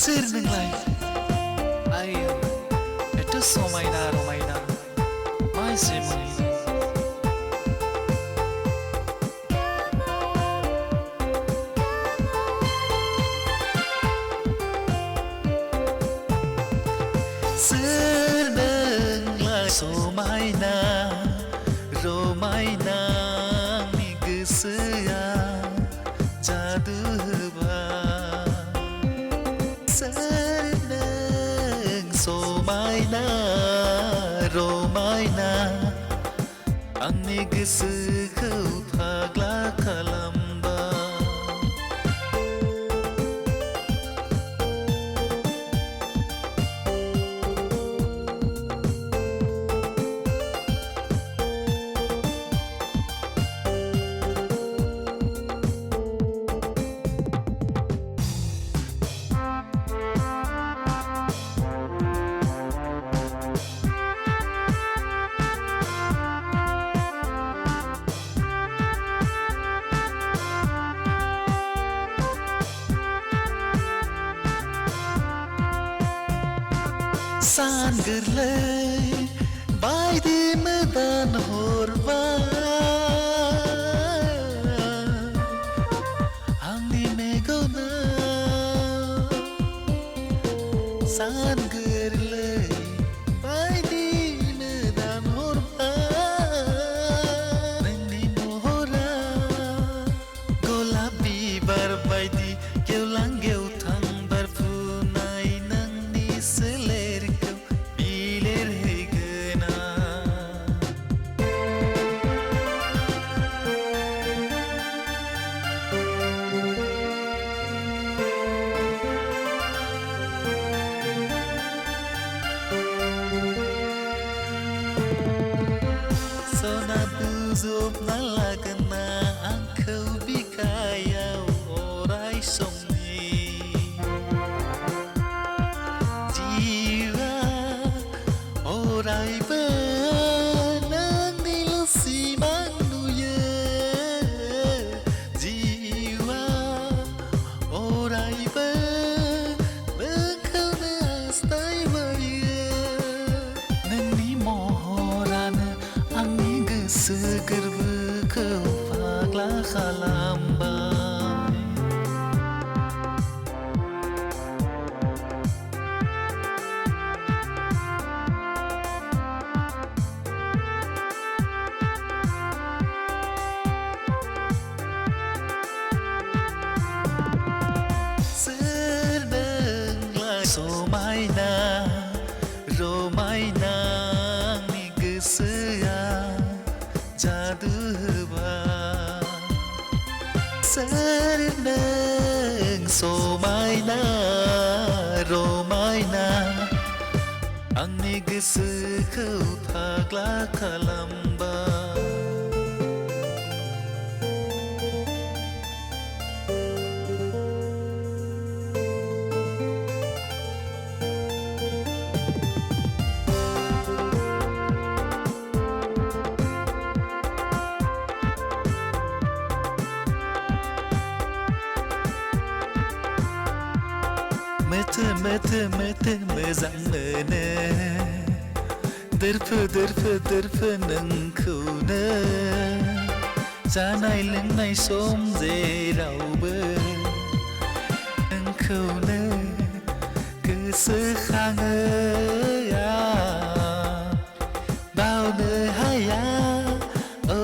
सोर नोंलाय आइयो एथ' समायना रमायना मा एसे मोनहैनो सोर नोंलाय समायना रमायना आंनि गोसोआ जादु सोर नों समायना रमायना आंनि गोसोखौ फाग्ला खालामबाय सान गोरलै बायदि मोदान हरबाय आंनि मेगनाव सान गोरलै बायदि मोदान हरबाय नोंनि महरा गलाप बिबार बायदि गेवलां गेवथां बारफुनाय नोंनि सोलेरखौ सना बुजबना लागोना आंखौ बिखायाव अराय समनि जिउआ अरायबो नोंनिल' सिमां नुयो जिउआ अरायबो नोंखौनो हास्थायबायो नोंनि महरानो आंनि गोसो गोरबोखौ फाग्ला खालामबाय सोर नोंलाय समायना रमायना आंनि गोसोआ जादु सोर नों समायना रमायना आंनि गोसोखौ फाग्ला खालामबाय मोथो मोथो मोथो मोजां मोनो दोरफो दोरफो दोरफो नोंखौनो जानाय लोंनाय सम जेरावबो नोंखौनो गोसोखाङो बावनो हाया अ